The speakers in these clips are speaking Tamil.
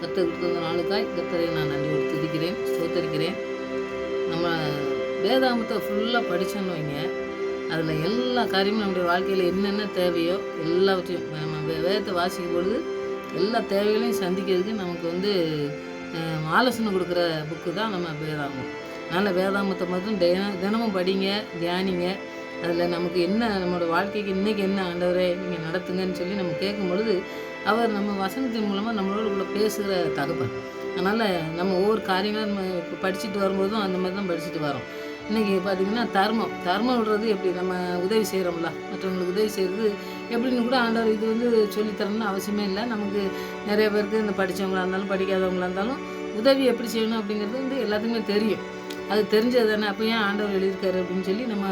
கர்த்தர் கொடுத்த நாளுக்காய் கர்த்தரை நான் நன்றியோடு துதிக்கிறேன், ஸ்தோத்தரிக்கிறேன். நம்ம வேதாகமத்தை ஃபுல்லாக படித்தோன்னு வைங்க, அதில் எல்லா காரியமும் நம்முடைய வாழ்க்கையில் என்னென்ன தேவையோ எல்லாவற்றையும் நம்ம வேதத்தை வாசிக்கும் பொழுது எல்லா தேவைகளையும் சந்திக்கிறதுக்கு நமக்கு வந்து ஆலோசனை கொடுக்குற புக்கு தான் நம்ம வேதாகமம். அதனால் வேதாகமத்தை மட்டும் தினமும் படிங்க, தியானிங்க. அதில் நமக்கு என்ன நம்மளோட வாழ்க்கைக்கு இன்றைக்கி என்ன ஆண்டவரே நீங்கள் நடத்துங்கன்னு சொல்லி நம்ம கேட்கும் பொழுது அவர் நம்ம வசனத்தின் மூலமாக நம்மளோட கூட பேசுகிற தகப்பன். அதனால் நம்ம ஒவ்வொரு காரியங்களும் நம்ம இப்போ படிச்சுட்டு வரும்போதும் அந்த மாதிரி தான் படிச்சுட்டு வரோம். இன்றைக்கி பார்த்திங்கன்னா தர்மம் விடுறது எப்படி, நம்ம உதவி செய்கிறோம்ல, மற்றவங்களுக்கு உதவி செய்கிறது எப்படின்னு கூட ஆண்டவர் இது வந்து சொல்லித்தரணும்னு அவசியமே இல்லை. நமக்கு நிறைய பேருக்கு இந்த படித்தவங்களாக இருந்தாலும் படிக்காதவங்களாக இருந்தாலும் உதவி எப்படி செய்யணும் அப்படிங்கிறது வந்து எல்லாத்துக்குமே தெரியும். அது தெரிஞ்சது தானே, அப்போ ஏன் ஆண்டவர் எழுதியிருக்காரு அப்படின்னு சொல்லி நம்ம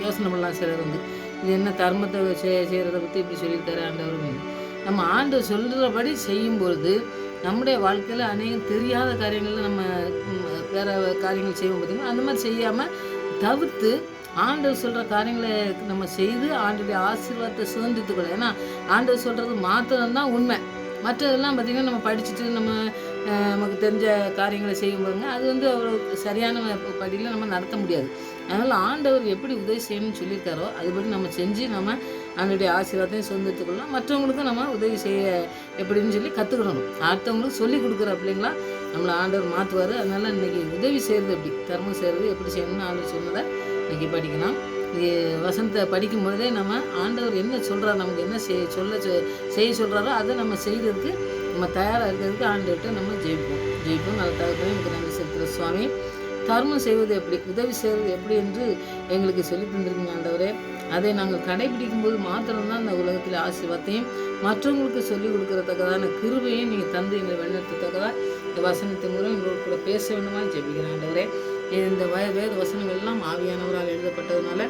யோசனை பண்ணலாம். சிலர் வந்து இது என்ன தர்மத்தை செய்கிறத பற்றி இப்படி சொல்லியிருக்காரு ஆண்டவர். நம்ம ஆண்டவர் சொல்கிறபடி செய்யும்பொழுது நம்முடைய வாழ்க்கையில் அநேகம் தெரியாத காரியங்களில் நம்ம வேறு காரியங்கள் செய்வோம் பார்த்திங்கன்னா, அந்த மாதிரி செய்யாமல் தவிர்த்து ஆண்டவர் சொல்கிற காரியங்களை நம்ம செய்து ஆண்டவருடைய ஆசீர்வாதத்தை சுதந்திரத்துக்கொள்ள. ஏன்னா ஆண்டவர் சொல்கிறது மாத்திரம்தான் உண்மை. மற்றதெல்லாம் பார்த்திங்கன்னா நம்ம படிச்சுட்டு நமக்கு தெரிஞ்ச காரியங்களை செய்யும் பாருங்க, அது வந்து அவ்வளோ சரியான படியில் நம்ம நடத்த முடியாது. அதனால் ஆண்டவர் எப்படி உதவி செய்யணும்னு சொல்லியிருக்காரோ அதுபடி நம்ம செஞ்சு நம்ம அவனுடைய ஆசீர்வாதத்தையும் சுதந்திரத்துக்கொள்ளலாம். மற்றவங்களுக்கும் நம்ம உதவி செய்ய எப்படின்னு சொல்லி கற்றுக்கிடணும். அடுத்தவங்களுக்கு சொல்லிக் கொடுக்குற பிள்ளைங்களா நம்மளை ஆண்டவர் மாற்றுவார். அதனால் இன்றைக்கி உதவி செய்கிறது எப்படி, தர்மம் செய்கிறது எப்படி செய்யணும்னு ஆண்டவர் சொன்னதை இன்றைக்கி படிக்கலாம். இது வசனத்தை படிக்கும் பொழுதே நம்ம ஆண்டவர் என்ன சொல்கிறார், நமக்கு என்ன செய்ய சொல்கிறாரோ அதை நம்ம செய்கிறதுக்கு நம்ம தயாராக இருக்கிறதுக்கு ஆண்டவர்கிட்ட நம்ம ஜெயிப்போம். நல்ல தகவல் எனக்கு நன்றி செலுத்துகிற சுவாமி. தர்மம் செய்வது எப்படி, உதவி செய்வது எப்படி என்று எங்களுக்கு சொல்லி தந்திருக்கீங்க ஆண்டவரே. அதை நாங்கள் கடைபிடிக்கும் போது மாத்திரம்தான் இந்த உலகத்தில் ஆசீர்வாதத்தையும் மற்றவங்களுக்கு சொல்லிக் கொடுக்கறதுக்கான கிருபையும் நீங்கள் தந்து எங்களை வழிநடத்தத்தக்கதாக இந்த வசனத்தின் மூலம் எங்களோட கூட பேச வேண்டுமா ஜெபிக்கிறேன் ஆண்டவரே. இந்த வேத வசனங்கள் எல்லாம் ஆவியானவரால் எழுதப்பட்டதுனால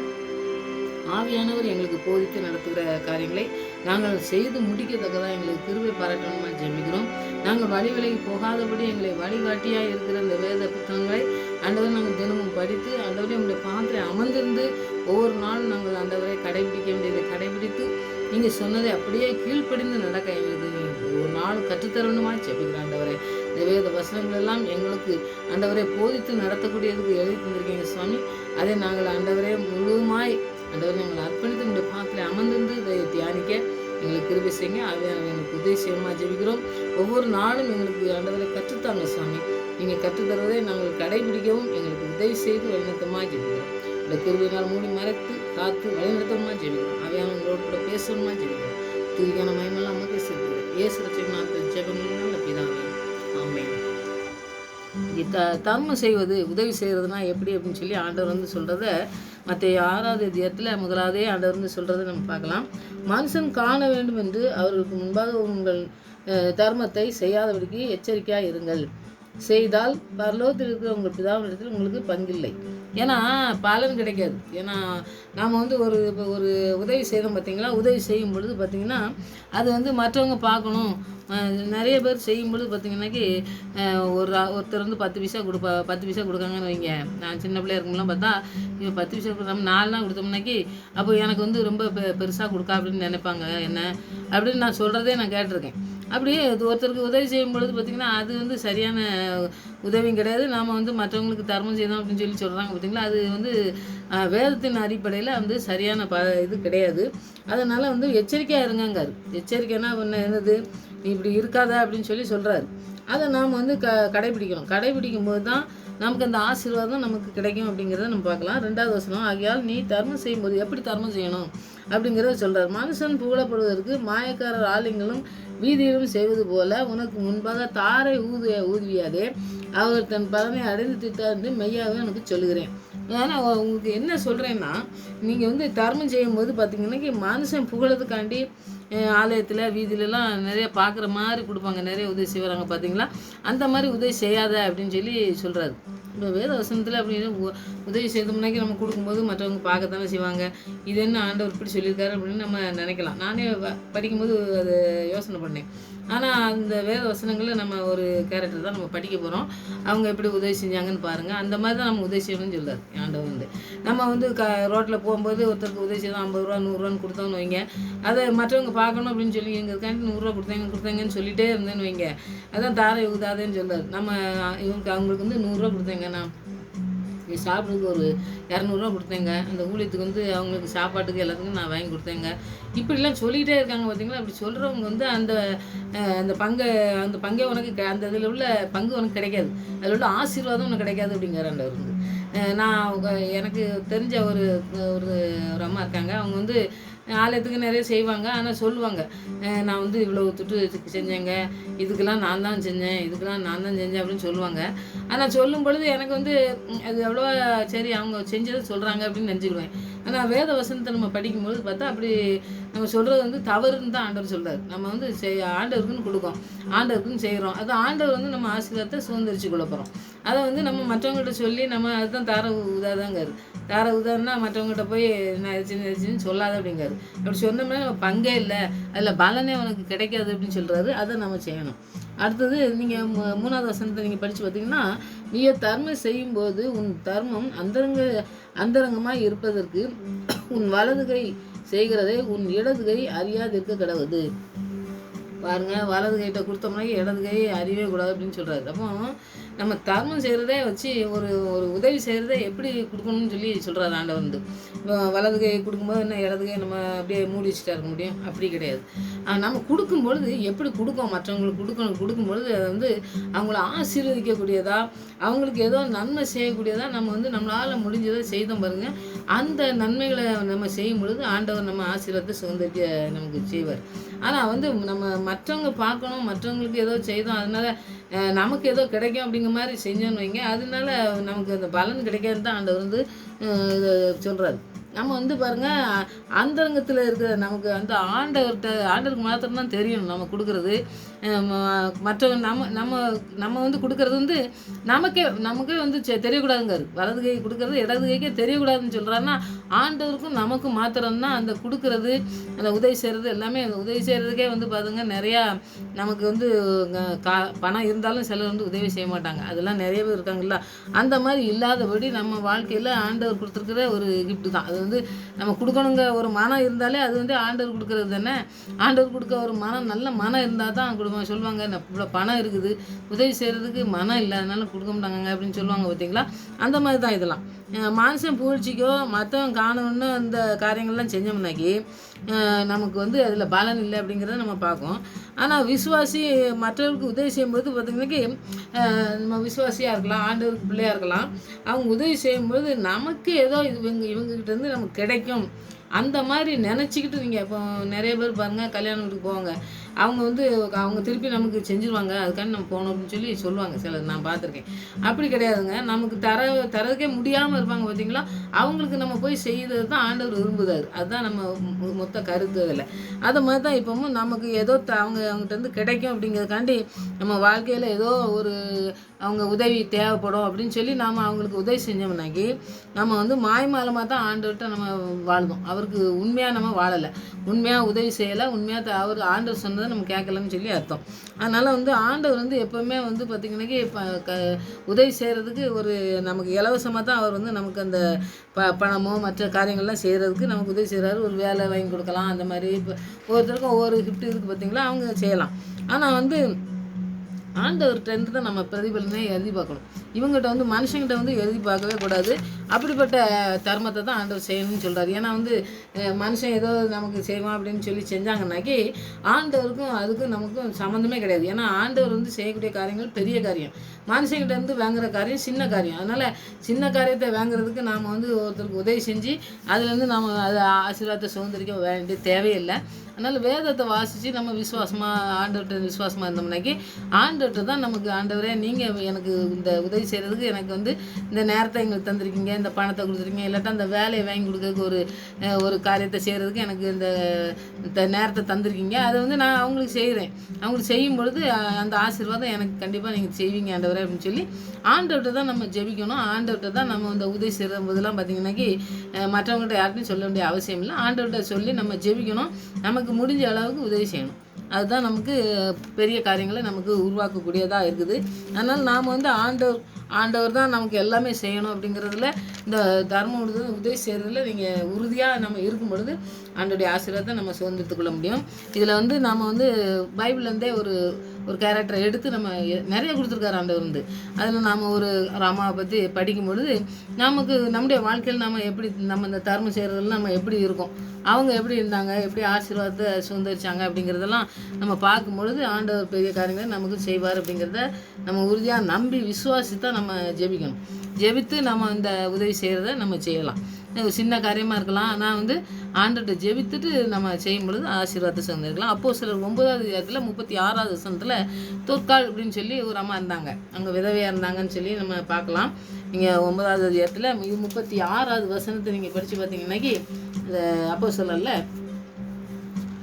ஆவியானவர் எங்களுக்கு போதித்து நடத்துகிற காரியங்களை நாங்கள் செய்து முடிக்கத்தக்கதாக எங்களுக்கு கிருபை பாராட்டணுமா ஜெபிக்கிறோம். நாங்கள் வழி விலகி போகாதபடி எங்களை வழிகாட்டியாக இருக்கிற இந்த வேத புத்தகங்களை ஆண்டவரை நாங்கள் தினமும் படித்து ஆண்டவரை உங்களுடைய பாத்திரை அமர்ந்திருந்து ஒவ்வொரு நாளும் நாங்கள் ஆண்டவரை கடைபிடிக்க வேண்டியதை கடைபிடித்து நீங்கள் சொன்னதை அப்படியே கீழ்ப்படிந்து நடக்க எங்களுக்கு ஒரு நாள் கற்றுத்தரணுமா ஜெபிக்கிறேன் ஆண்டவரை. இந்த வேத வசனங்கள் எல்லாம் எங்களுக்கு ஆண்டவரை போதித்து நடத்தக்கூடியதுக்கு எழுதி தந்திருக்கீங்க சுவாமி. அதை நாங்கள் ஆண்டவரை முழுமாய் ஆண்டவரை நாங்கள் அர்ப்பணித்து உங்களுடைய பாத்திரை அமர்ந்திருந்து இதை தியானிக்க எங்களுக்கு கிருபை செய்யுங்க. ஆவியானவர் எங்களுக்கு உதவி செய்யமா ஜெபிக்கிறோம். ஒவ்வொரு நாளும் எங்களுக்கு ஆண்டவரை கற்றுத்தாங்க சுவாமி. நீங்கள் கற்றுத்தரதை நாங்கள் கடைபிடிக்கவும் எங்களுக்கு உதவி செய்து வழிநடத்தமாக ஜெபிக்கிறோம். இந்த கிருபையினால் மூடி மறைத்து காத்து வழிநடத்தமாக ஜெபிக்கிறோம். ஆவியானவங்களோடு கூட பேசணுமா ஜெபிக்கிறோம். துதிக்கான மயமெல்லாம் நமக்கு சேர்த்துக்கிறேன். இயேசு ரட்சகனாகிய ஜெபங்களினால் பிதாவே, ஆமென். தர்மம் செய்வது உதவி செய்கிறதுனா எப்படி அப்படின்னு சொல்லி ஆண்டவர் வந்து சொல்கிறத மத்திய 6வது அதிகாரத்தில் 1ஆவதே ஆண்டவர் வந்து சொல்கிறத நம்ம பார்க்கலாம். மனுஷன் காண வேண்டும் என்று அவர்களுக்கு முன்பாக உங்கள் தர்மத்தை செய்யாதபடிக்கு எச்சரிக்கையாக இருங்கள். செய்தால் பரலோகத்தில் இருக்கிற உங்கள் பிதாவினிடத்தில் உங்களுக்கு பங்கில்லை. ஏன்னா பலன் கிடைக்காது. ஏன்னா நாம் வந்து ஒரு உதவி செய்தோம் பார்த்தீங்களா, உதவி செய்யும் பொழுது பார்த்திங்கன்னா அது வந்து மற்றவங்க பார்க்கணும். நிறைய பேர் செய்யும் பொழுது பார்த்திங்கன்னாக்கி ஒருத்தர் வந்து 10 பைசா கொடுக்காங்கன்னு வைங்க. நான் சின்ன பிள்ளையா இருக்கும்போதெல்லாம் பார்த்தா இப்போ 10 பைசா கொடுத்தோம் 4 நாள் கொடுத்தோம்னாக்கி அப்போ எனக்கு வந்து ரொம்ப பெருசாக கொடுக்கா அப்படின்னு நினைப்பாங்க என்ன அப்படின்னு நான் சொல்கிறதே நான் கேட்டிருக்கேன். அப்படியே ஒருத்தருக்கு உதவி செய்யும் பொழுது பார்த்திங்கன்னா அது வந்து சரியான உதவியும் கிடையாது. நாம் வந்து மற்றவங்களுக்கு தர்மம் செய்தோம் அப்படின்னு சொல்லி சொல்கிறாங்க பார்த்திங்களா, அது வந்து வேதத்தின் அடிப்படையில் வந்து சரியான இது கிடையாது. அதனால் வந்து எச்சரிக்கையாக இருங்கங்காரு. எச்சரிக்கைன்னா என்னது, நீ இப்படி இருக்காத அப்படின்னு சொல்லி சொல்கிறாரு. அதை நாம் வந்து கடைபிடிக்கணும். கடைபிடிக்கும் போது தான் நமக்கு அந்த ஆசீர்வாதம் நமக்கு கிடைக்கும் அப்படிங்கிறத நம்ம பார்க்கலாம். 2வது வசனம், ஆகையால் நீ தர்மம் செய்யும்போது எப்படி தர்மம் செய்யணும் அப்படிங்கிறத சொல்கிறார். மனுஷன் புகழப்படுவதற்கு மாயக்காரர் ஆலயங்களும் வீதியிலும் செய்வது போல உனக்கு முன்பாக தாரை ஊதுவியாதே, அவர் தன் பலனை அடைந்து திட்டார் என்று மெய்யாகவே எனக்கு சொல்லுகிறேன். ஏன்னா உங்களுக்கு என்ன சொல்கிறேன்னா, நீங்கள் வந்து தர்மம் செய்யும்போது பார்த்திங்கன்னாக்கி மனுஷன் புகழதுக்காண்டி ஆலயத்தில் வீதியிலலாம் நிறைய பார்க்குற மாதிரி கொடுப்பாங்க, நிறைய உதவி செய்வாங்க பார்த்தீங்களா, அந்த மாதிரி உதவி செய்யாத அப்படின்னு சொல்லி சொல்கிறாரு. இப்போ வேத வசனத்தில் அப்படின்னு உதவி செய்தோம்னாக்கி நம்ம கொடுக்கும்போது மற்றவங்க பார்க்கத்தானே செய்வாங்க. இது என்ன ஆண்டவர் இப்படி சொல்லியிருக்காரு அப்படின்னு நம்ம நினைக்கலாம். நானே படிக்கும்போது அதை யோசனை பண்ணேன். ஆனால் அந்த வேத வசனங்களில் நம்ம ஒரு கேரக்டர் தான் நம்ம படிக்க போகிறோம். அவங்க எப்படி உதவி செஞ்சாங்கன்னு பாருங்கள். அந்த மாதிரி தான் நம்ம உதவி செய்யணும்னு சொல்லுவார் ஆண்டவர் வந்து. நம்ம வந்து ரோட்டில் போகும்போது ஒருத்தருக்கு உதவி செய்யணும் 50 ரூபா 100 ரூபான்னு கொடுத்தோன்னு வைங்க, அதை மற்றவங்க பார்க்கணும் அப்படின்னு சொல்லி எங்களுக்காண்டி 100 ரூபா கொடுத்தேங்கன்னு சொல்லிகிட்டே இருந்தேன்னு வைங்க, அதான் தாரை உதாதேன்னு சொல்லுவார். நம்ம அவங்களுக்கு வந்து 100 ரூபா கொடுத்தேங்க, நான் சாப்பிட்றதுக்கு ஒரு 200 கொடுத்தேங்க, அந்த ஊழியத்துக்கு வந்து அவங்களுக்கு சாப்பாட்டுக்கு எல்லாத்துக்கும் நான் வாங்கி கொடுத்தேங்க, இப்படிலாம் சொல்லிகிட்டே இருக்காங்க பார்த்தீங்களா. அப்படி சொல்கிறவங்க வந்து அந்த பங்கை உனக்கு அந்த இதில் உள்ள பங்கு உனக்கு கிடைக்காது, அதில் உள்ள ஆசீர்வாதம் உனக்கு கிடைக்காது அப்படிங்கிற ஆண்டவர் வந்து. நான் எனக்கு தெரிஞ்ச ஒரு ஒரு அம்மா இருக்காங்க. அவங்க வந்து ஆலயத்துக்கு நிறைய செய்வாங்க. ஆனால் சொல்லுவாங்க, நான் வந்து இவ்வளோ துட்டு செஞ்சேங்க, இதுக்கெல்லாம் நான் தான் செஞ்சேன், இதுக்கெல்லாம் நான் தான் செஞ்சேன் அப்படின்னு சொல்லுவாங்க. ஆனால் சொல்லும் பொழுது எனக்கு வந்து அது எவ்வளோ சரி அவங்க செஞ்சதை சொல்கிறாங்க அப்படின்னு நினச்சிக்கிடுவேன். ஆனால் வேத வசனத்தை நம்ம படிக்கும்போது பார்த்தா அப்படி நம்ம சொல்கிறது வந்து தவறுன்னு தான் ஆண்டவர் சொல்கிறார். நம்ம வந்து ஆண்டவருக்குன்னு கொடுக்கோம், ஆண்டவருக்குன்னு செய்கிறோம், அது ஆண்டவர் வந்து நம்ம ஆசீர்வாதத்தை சுதந்திரிச்சு கொள்ள போகிறோம். அதை வந்து நம்ம மற்றவங்கள்ட்ட சொல்லி நம்ம அதுதான் தார உதாதாங்காரு. தார உதாரணா மற்றவங்ககிட்ட போய் நான் எரிச்சின்னு சொல்லாத அப்படிங்காரு. அப்படி சொன்னோம்னா நம்ம பங்கே இல்லை, அதில் பலனே உனக்கு கிடைக்காது அப்படின்னு சொல்கிறாரு. அதை நம்ம செய்யணும். அடுத்தது நீங்கள் 3வது வசனத்தை நீங்கள் படித்து பார்த்தீங்கன்னா, நீ தர்மம் செய்யும்போது உன் தர்மம் அந்தரங்கமாக இருப்பதற்கு உன் வலது கை செய்கிறதை உன் இடது கை அறியாதிருக்க கடவுது. பாருங்கள், வலது கைகிட்ட கொடுத்தோம்னா இடது கை அறியவே கூடாது அப்படின்னு சொல்கிறாரு. அப்போ நம்ம தர்மம் செய்கிறதே வச்சு ஒரு ஒரு உதவி செய்கிறதே எப்படி கொடுக்கணும்னு சொல்லி சொல்கிறாரு ஆண்டவர் வந்து. வலது கை கொடுக்கும்போது என்ன இடது கை நம்ம அப்படியே மூடி வச்சுட்டா இருக்க முடியும்? அப்படி கிடையாது. நம்ம கொடுக்கும்பொழுது எப்படி கொடுக்கோம், மற்றவங்களுக்கு கொடுக்கும்பொழுது அதை வந்து அவங்கள ஆசீர்வதிக்கக்கூடியதா, அவங்களுக்கு ஏதோ நன்மை செய்யக்கூடியதா நம்ம வந்து நம்மளால் முடிஞ்சதை செய்தோம் பாருங்கள். அந்த நன்மைகளை நம்ம செய்யும் பொழுது ஆண்டவர் நம்ம ஆசீர்வாதத்தை சுதந்திரிக்க நமக்கு செய்வார். ஆனால் வந்து நம்ம மற்றவங்க பார்க்கணும், மற்றவங்களுக்கு ஏதோ செய்தோம், அதனால் நமக்கு ஏதோ கிடைக்கும் அப்படிங்கிற மாதிரி செஞ்சோன்னு வைங்க, அதனால நமக்கு அந்த பலன் கிடைக்காதுன்னு தான் ஆண்டவர் வந்து இதை சொல்கிறாரு. நம்ம வந்து பாருங்கள், அந்தரங்கத்தில் இருக்கிற நமக்கு அந்த ஆண்டவருக்கு மாத்திரம்தான் தெரியணும் நம்ம கொடுக்குறது. மற்றவங்க நம்ம வந்து கொடுக்குறது வந்து நமக்கே வந்து தெரியக்கூடாதுங்காரு. வலது கை கொடுக்குறது இடது கைக்கே தெரியக்கூடாதுன்னு சொல்கிறாருன்னா, ஆண்டவருக்கும் நமக்கும் மாத்திரம்தான் அந்த கொடுக்குறது, அந்த உதவி செய்கிறது எல்லாமே. உதவி செய்கிறதுக்கே வந்து பாருங்க, நிறையா நமக்கு வந்து பணம் இருந்தாலும் சிலர் வந்து உதவி செய்ய மாட்டாங்க. அதெல்லாம் நிறைய பேர் இருக்காங்கல்ல. அந்த மாதிரி இல்லாதபடி நம்ம வாழ்க்கையில் ஆண்டவர் கொடுத்துருக்குற ஒரு கிஃப்ட் தான் அது. வந்து நம்ம கொடுக்கணுங்க ஒரு மனம் இருந்தாலே அது வந்து ஆண்டவர் கொடுக்கறது தானே. ஆண்டவர் கொடுக்க ஒரு மனம், நல்ல மனம் இருந்தால் தான் கொடுப்பாங்க. சொல்லுவாங்க, இவ்வளோ பணம் இருக்குது, உதவி செய்கிறதுக்கு மனம் இல்லாதனால கொடுக்க மாட்டாங்க அப்படின்னு சொல்லுவாங்க பார்த்தீங்களா. அந்த மாதிரி தான் இதெல்லாம். மனுஷன் புகழ்ச்சிக்கோ மற்றவங்க காணணுன்னு அந்த காரியங்கள்லாம் செஞ்சோம்னாக்கி நமக்கு வந்து அதில் பலன் இல்லை அப்படிங்கிறத நம்ம பார்க்கோம். ஆனால் விசுவாசி மற்றவர்களுக்கு உதவி செய்யும்போது பார்த்திங்கனாக்கி நம்ம விசுவாசியாக இருக்கலாம், ஆண்டவருக்கு பிள்ளையாக இருக்கலாம், அவங்க உதவி செய்யும்போது நமக்கு ஏதோ இவங்ககிட்டேருந்து நமக்கு கிடைக்கும் அந்த மாதிரி நினச்சிக்கிட்டு. நீங்கள் இப்போ நிறைய பேர் பாருங்கள், கல்யாண வீட்டுக்கு போவாங்க, அவங்க வந்து அவங்க திருப்பி நமக்கு செஞ்சுருவாங்க, அதுக்காண்டி நம்ம போகணும் அப்படின்னு சொல்லி சொல்லுவாங்க சிலர், நான் பார்த்துருக்கேன். அப்படி கிடையாதுங்க. நமக்கு தரதுக்கே முடியாமல் இருப்பாங்க பார்த்தீங்களா, அவங்களுக்கு நம்ம போய் செய்கிறது தான் ஆண்டவர் விரும்புதார். அதுதான் நம்ம மொத்த கருத்து அதில். அது மாதிரி தான் இப்போவும் நமக்கு ஏதோ அவங்ககிட்ட கிடைக்கும் அப்படிங்கிறதுக்காண்டி நம்ம வாழ்க்கையில் ஏதோ ஒரு அவங்க உதவி தேவைப்படும் அப்படின்னு சொல்லி நாம் அவங்களுக்கு உதவி செஞ்சோம்னாக்கி நம்ம வந்து மாய்மாலமாக தான் ஆண்டவர்கிட்ட நம்ம வாழ்ந்தோம். அவருக்கு உண்மையாக நம்ம வாழலை, உண்மையாக உதவி செய்யலை, உண்மையாக அவர் ஆண்டவர் சொன்னதை நம்ம கேட்கலன்னு சொல்லி அர்த்தம். அதனால் வந்து ஆண்டவர் வந்து எப்போவுமே வந்து பார்த்திங்கனாக்கி உதவி செய்கிறதுக்கு ஒரு நமக்கு இலவசமாக தான் அவர் வந்து நமக்கு அந்த பணமோ மற்ற காரியங்கள்லாம் செய்கிறதுக்கு நமக்கு உதவி செய்கிறாரு. ஒரு வேலை வாங்கி கொடுக்கலாம், அந்த மாதிரி இப்போ ஒவ்வொருத்தருக்கும் ஒவ்வொரு கிஃப்ட் இருக்குது பார்த்திங்களா, அவங்க செய்யலாம். ஆனால் வந்து ஆண்டவர்கிட்ட தான் நம்ம பிரதிபலனே எழுதி பார்க்கணும். இவங்ககிட்ட வந்து மனுஷங்கிட்ட வந்து எழுதி பார்க்கவே கூடாது. அப்படிப்பட்ட தர்மத்தை தான் ஆண்டவர் செய்யணும்னு சொல்கிறார். ஏன்னா வந்து மனுஷன் ஏதோ நமக்கு செய்வான் அப்படின்னு சொல்லி செஞ்சாங்கன்னாக்கி ஆண்டவருக்கும் அதுக்கும் நமக்கும் சம்மந்தமே கிடையாது. ஏன்னா ஆண்டவர் வந்து செய்யக்கூடிய காரியங்கள் பெரிய காரியம், மனுஷங்கிட்ட இருந்து வாங்குகிற காரியம் சின்ன காரியம். அதனால் சின்ன காரியத்தை வாங்குறதுக்கு நாம் வந்து ஒருத்தருக்கு உதவி செஞ்சு அதுலேருந்து நம்ம அதை ஆசீர்வாதத்தை சுதந்திரிக்க வேண்டிய தேவையில்லை. அதனால் வேதத்தை வாசித்து நம்ம விசுவாசமாக ஆண்டவர்கிட்ட விசுவாசமாக இருந்தோம்னாக்கி ஆண்டவர்கிட்ட தான் நமக்கு, ஆண்டவரே நீங்கள் எனக்கு இந்த உதவி செய்கிறதுக்கு எனக்கு வந்து இந்த நேரத்தை எங்களுக்கு தந்திருக்கீங்க, இந்த பணத்தை கொடுத்துருக்கீங்க, இல்லாட்டா அந்த வேலையை வாங்கி கொடுக்கறதுக்கு ஒரு காரியத்தை செய்கிறதுக்கு எனக்கு இந்த நேரத்தை தந்திருக்கீங்க, அதை வந்து நான் அவங்களுக்கு செய்கிறேன். அவங்களுக்கு செய்யும் பொழுது அந்த ஆசீர்வாதம் எனக்கு கண்டிப்பாக நீங்கள் செய்வீங்க ஆண்டவரே அப்படின்னு சொல்லி ஆண்டவர்கிட்ட தான் நம்ம ஜெபிக்கணும். ஆண்டவர்கிட்ட தான் நம்ம இந்த உதவி செய்கிற போதெல்லாம் பார்த்திங்கனாக்கி மற்றவங்கள்ட்ட யார்ட்டையும் சொல்ல வேண்டிய அவசியம் இல்லை. ஆண்டவர்கிட்ட சொல்லி நம்ம ஜெபிக்கணும், நமக்கு முடிஞ்ச அளவுக்கு உதவி செய்யணும். அதுதான் நமக்கு பெரிய காரியங்களை நமக்கு உருவாக்கக்கூடியதாக இருக்குது. அதனால் நாம் வந்து ஆண்டவர் தான் நமக்கு எல்லாமே செய்யணும் அப்படிங்கிறதுல, இந்த தர்மம் உதவி செய்கிறதுல நீங்கள் உறுதியாக நம்ம இருக்கும் பொழுது ஆண்டோடைய ஆசீர்வாதத்தை நம்ம சுதந்திரத்துக்கொள்ள முடியும். இதில் வந்து நாம் வந்து பைபிள்லேருந்தே ஒரு கேரக்டரை எடுத்து நம்ம நிறைய கொடுத்துருக்காரு ஆண்டவர் வந்து. அதில் நாம் ஒரு ராமாவை பற்றி படிக்கும் பொழுது நமக்கு நம்முடைய வாழ்க்கையில் நம்ம இந்த தர்மம் செய்கிறதுல நம்ம எப்படி இருக்கோம், அவங்க எப்படி இருந்தாங்க, எப்படி ஆசீர்வாதத்தை சுதந்திரிச்சாங்க அப்படிங்கிறதெல்லாம் நம்ம பார்க்கும் பொழுது ஆண்டவர் பெரிய காரியங்களை நமக்கு செய்வார் அப்படிங்கிறத நம்ம உறுதியாக நம்பி விசுவாசித்தா நம்ம ஜெபிக்கணும். ஜெபித்து நம்ம இந்த உதவி செய்கிறத நம்ம செய்யலாம். சின்ன காரியமாக இருக்கலாம், ஆனால் வந்து ஆண்டவர்கிட்ட ஜெபித்துட்டு நம்ம செய்யும் பொழுது ஆசீர்வாதத்தை சுதந்திரிக்கலாம். அப்போஸ்தலர் 9வது அதிகாரத்தில் 36வது வசனத்தில் தொற்கால் அப்படின்னு சொல்லி ஒரு அம்மா இருந்தாங்க, அவங்க விதவையாக இருந்தாங்கன்னு சொல்லி நம்ம பார்க்கலாம். நீங்கள் 9வது அதிகாரத்தில் 36வது வசனத்தை நீங்கள் படித்து பார்த்தீங்கன்னாக்கி இந்த அப்போஸ்தலரில்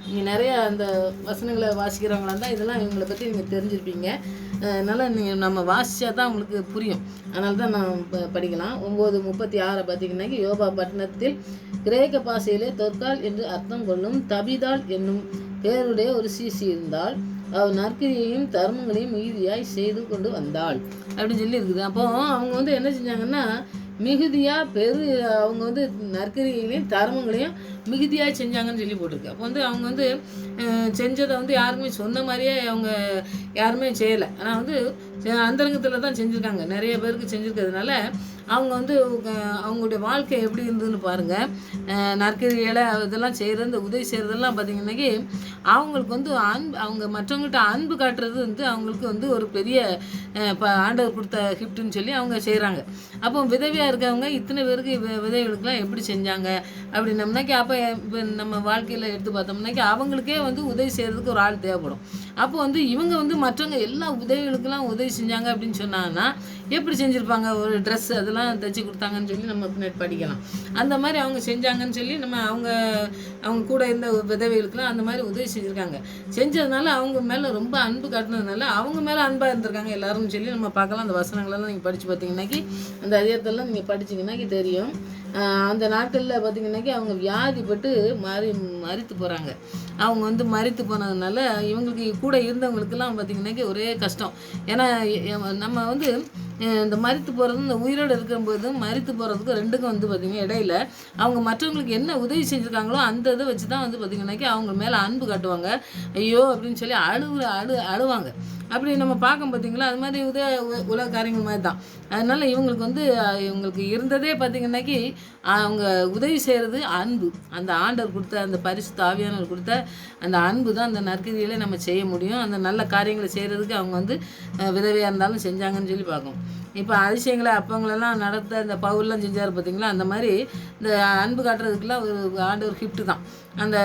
நீங்கள் நிறையா அந்த வசனங்களை வாசிக்கிறவங்களா இருந்தால் இதெல்லாம் இவங்களை பற்றி நீங்கள் தெரிஞ்சிருப்பீங்க. அதனால் நீங்கள் நம்ம வாசித்தா தான் உங்களுக்கு புரியும். அதனால தான் நான் படிக்கலாம். 9:36 பார்த்தீங்கன்னாக்கி, யோபா பட்டணத்தில் கிரேக்க பாஷையிலே தொற்கால் என்று அர்த்தம் கொள்ளும் தபிதாள் என்னும் பேருடைய ஒரு சீசி இருந்தால், அவள் நற்கிரியையும் தர்மங்களையும் மிகுதியாய் செய்து கொண்டு வந்தாள் அப்படின்னு சொல்லி இருக்குது. அப்போ அவங்க வந்து என்ன செஞ்சாங்கன்னா, மிகுதியாக அவங்க வந்து நற்கிரியைகளையும் தர்மங்களையும் மிகுதியாக செஞ்சாங்கன்னு சொல்லி போட்டிருக்கு. அப்போ வந்து அவங்க வந்து செஞ்சதை வந்து யாருக்குமே சொன்ன மாதிரியே அவங்க யாருமே செய்யலை. ஆனால் வந்து அந்தரங்கத்தில் தான் செஞ்சுருக்காங்க. நிறைய பேருக்கு செஞ்சுருக்கிறதுனால அவங்க வந்து அவங்களுடைய வாழ்க்கை எப்படி இருந்ததுன்னு பாருங்கள். நற்கிரிகளை இதெல்லாம் செய்கிறது, இந்த உதவி செய்கிறதெல்லாம் பார்த்திங்கன்னாக்கி அவங்களுக்கு வந்து அவங்க மற்றவங்கள்ட்ட அன்பு காட்டுறது வந்து அவங்களுக்கு வந்து ஒரு பெரிய ஆண்டவர் கொடுத்த கிஃப்ட்டுன்னு சொல்லி அவங்க செய்கிறாங்க. அப்போ விதவியாக இருக்கவங்க இத்தனை பேருக்கு விதவிகளுக்கெல்லாம் எப்படி செஞ்சாங்க அப்படின்னம்னாக்கி, அப்போ இப்போ நம்ம வாழ்க்கையில் எடுத்து பார்த்தோம்னாக்கி அவங்களுக்கே வந்து உதவி செய்கிறதுக்கு ஒரு ஆள் தேவைப்படும். அப்போ வந்து இவங்க வந்து மற்றவங்க எல்லா உதவிகளுக்கெல்லாம் உதவி செஞ்சாங்க அப்படின்னு சொன்னாங்கன்னா எப்படி செஞ்சுருப்பாங்க? ஒரு ட்ரெஸ் அதெல்லாம் தைச்சி கொடுத்தாங்கன்னு சொல்லி நம்ம பின்னாடி படிக்கலாம். அந்த மாதிரி அவங்க செஞ்சாங்கன்னு சொல்லி நம்ம அவங்க கூட இருந்த விதவைகளுக்கெல்லாம் அந்த மாதிரி உதவி செஞ்சுருக்காங்க. செஞ்சதுனால அவங்க மேலே ரொம்ப அன்பு காட்டினதுனால அவங்க மேலே அன்பாக இருந்திருக்காங்க எல்லாரும் சொல்லி நம்ம பார்க்கலாம். அந்த வசனங்களெல்லாம் நீங்கள் படித்து பார்த்தீங்கன்னாக்கி, அந்த அதிகாரத்தெல்லாம் நீங்கள் படிச்சிங்கன்னாக்கி தெரியும். அந்த நாட்களில் பார்த்திங்கனாக்கி அவங்க வியாதிப்பட்டு மரித்து போகிறாங்க. அவங்க வந்து மரித்து போனதுனால இவங்களுக்கு கூட இருந்தவங்களுக்கெல்லாம் பார்த்திங்கனாக்கி ஒரே கஷ்டம். ஏன்னா நம்ம வந்து இந்த மரித்து போகிறது, இந்த உயிரோடு இருக்கும்போது மரித்து போகிறதுக்கு ரெண்டுக்கும் வந்து பார்த்திங்கன்னா இடையில அவங்க மற்றவங்களுக்கு என்ன உதவி செஞ்சுருக்காங்களோ அந்த இதை வச்சு தான் வந்து பார்த்திங்கனாக்கி அவங்க மேலே அன்பு காட்டுவாங்க. ஐயோ அப்படின்னு சொல்லி அழுவாங்க. அப்படி நம்ம பார்க்க பார்த்தீங்களா, அது மாதிரி உலக காரியங்கள் மாதிரி தான். அதனால் இவங்களுக்கு இருந்ததே பார்த்திங்கனாக்கி அவங்க உதவி செய்கிறது அன்பு. அந்த ஆண்டவர் கொடுத்த அந்த பரிசுத்த ஆவியானவர் கொடுத்த அந்த அன்பு தான் அந்த நற்கிரிகளை நம்ம செய்ய முடியும். அந்த நல்ல காரியங்களை செய்கிறதுக்கு அவங்க வந்து விதவையாக இருந்தாலும் செஞ்சாங்கன்னு சொல்லி பார்க்கணும். இப்போ அதிசயங்களை அப்பவங்களெல்லாம் நடத்த இந்த பவுல்லாம் செஞ்சார் பார்த்திங்களா, அந்த மாதிரி இந்த அன்பு காட்டுறதுக்கெல்லாம் ஒரு ஆண்டவர் கிஃப்ட்டு தான். அந்த